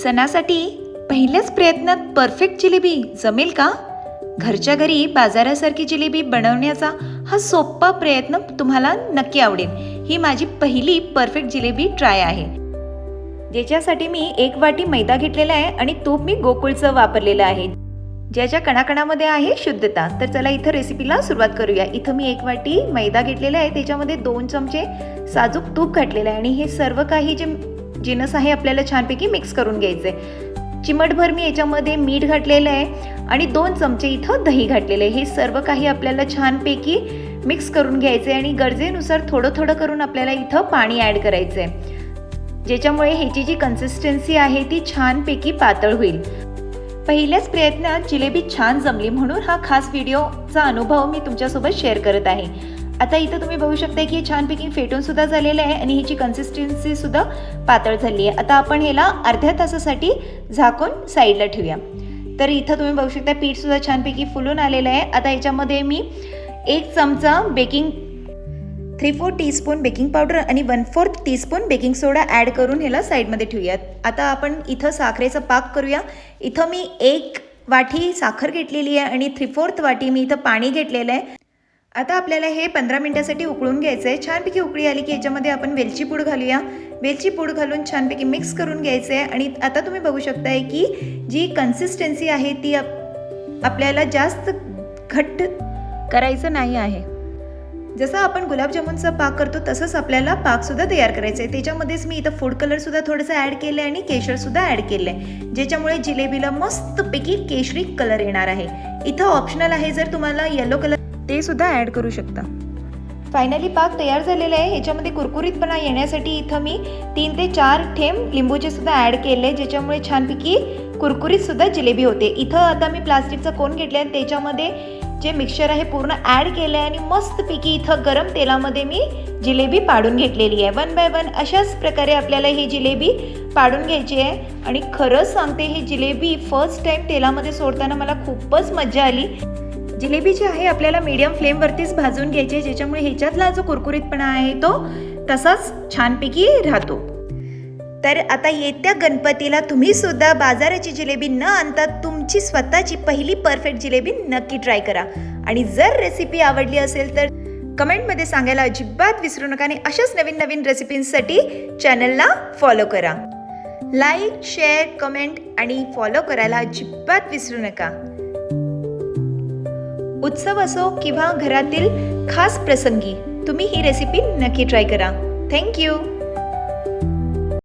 सणासाठी पहिल्याच प्रयत्नात परफेक्ट जिलेबी जमेल का? घरच्या घरी बाजारासारखी जिलेबी बनवण्याचा हा सोपा प्रयत्न तुम्हाला नक्की आवडेल. ही माझी पहिली परफेक्ट जिलेबी ट्राय आहे, ज्याच्यासाठी मी 1 वाटी मैदा घेतलेला आहे आणि तूप मी गोकुळचं वापरलेलं आहे, ज्याच्या कणाकणामध्ये आहे शुद्धता. तर चला इथं रेसिपीला सुरुवात करूया. इथं मी 1 वाटी मैदा घेतलेला आहे, त्याच्यामध्ये 2 चमचे साजूक तूप घातलेलं आहे आणि हे सर्व काही जे जिन्नस आहे आपल्याला छानपैकी मिक्स करून घ्यायचे. चिमटभर मी याच्यामध्ये मीठ घातलेलं आहे आणि 2 चमचे इथं दही घातलेलं आहे. हे सर्व काही आपल्याला छानपैकी मिक्स करून घ्यायचे आणि गरजेनुसार थोडं थोडं करून आपल्याला इथं पाणी ॲड करायचं आहे, ज्याच्यामुळे ह्याची जी कन्सिस्टन्सी आहे ती छानपैकी पातळ होईल. पहिल्याच प्रयत्नात जिलेबी छान जमली म्हणून हा खास व्हिडिओचा अनुभव मी तुमच्यासोबत शेअर करत आहे. आता इथं तुम्ही बघू शकता की छानपैकी फेटून सुद्धा झालेलं आहे आणि ह्याची कन्सिस्टन्सी सुद्धा पातळ झाली आहे. आता आपण ह्याला अर्ध्या तासासाठी झाकून साईडला ठेवूया. तर इथं तुम्ही बघू शकता पीठ सुद्धा छानपैकी फुलून आलेलं आहे. आता याच्यामध्ये मी 1 चमचा 3/4 टीस्पून बेकिंग पावडर आणि 1/4 टीस्पून बेकिंग सोडा ॲड करून ह्याला साईडमध्ये ठेवूयात. आता आपण इथं साखरेचा पाक करूया. इथं मी 1 वाटी साखर घेतलेली आहे आणि 3/4 वाटी मी इथं पाणी घेतलेलं आहे. आता आपल्याला हे 15 मिनिटासाठी उकळून घ्यायचं आहे. छानपैकी उकळी आली की याच्यामध्ये आपण वेलची पूड घालूया. वेलची पूड घालून छानपैकी मिक्स करून घ्यायचं आहे. आणि आता तुम्ही बघू शकताय की जी कन्सिस्टन्सी आहे ती आपल्याला जास्त घट्ट करायचं नाही आहे. जसं आपण गुलाबजामुनचा पाक करतो तसंच आपल्याला पाकसुद्धा तयार करायचं आहे. त्याच्यामध्येच मी इथं फूड कलरसुद्धा थोडंसं ॲड केलं आहे आणि केशरसुद्धा ॲड केलं आहे, ज्याच्यामुळे जिलेबीला मस्तपैकी केशरी कलर येणार आहे. इथं ऑप्शनल आहे, जर तुम्हाला येलो कलर ते सुद्धा ॲड करू शकता. फायनली पाक तयार झालेला आहे. ह्याच्यामध्ये कुरकुरीतपणा येण्यासाठी इथं मी 3 ते 4 थेंब लिंबूचे सुद्धा ॲड केले, ज्याच्यामुळे छानपैकी कुरकुरीत सुद्धा जिलेबी होते. इथं आता मी प्लास्टिकचा कोन घेतला आहे, त्याच्यामध्ये जे मिक्सचर आहे पूर्ण ॲड केलं आहे आणि मस्तपैकी इथं गरम तेलामध्ये मी जिलेबी पाडून घेतलेली आहे. 1 बाय 1 अशाच प्रकारे आपल्याला ही जिलेबी पाडून घ्यायची आहे. आणि खरंच सांगते, ही जिलेबी फर्स्ट टाईम तेलामध्ये सोडताना मला खूपच मजा आली. जिलेबी जी आहे आपल्याला मीडियम फ्लेमवरतीच भाजून घ्यायची, ज्याच्यामुळे ह्याच्यातला जो कुरकुरीतपणा आहे तो तसाच छानपैकी राहतो. तर आता येत्या गणपतीला तुम्ही सुद्धा बाजाराची जिलेबी न आणता तुमची स्वतःची पहिली परफेक्ट जिलेबी नक्की ट्राय करा. आणि जर रेसिपी आवडली असेल तर कमेंटमध्ये सांगायला अजिबात विसरू नका. आणि अशाच नवीन नवीन रेसिपींसाठी चॅनलला फॉलो करा. लाईक, शेअर, कमेंट आणि फॉलो करायला अजिबात विसरू नका. उत्सव असो किंवा घरातील खास प्रसंगी तुम्ही ही रेसिपी नक्की ट्राय करा. थँक्यू.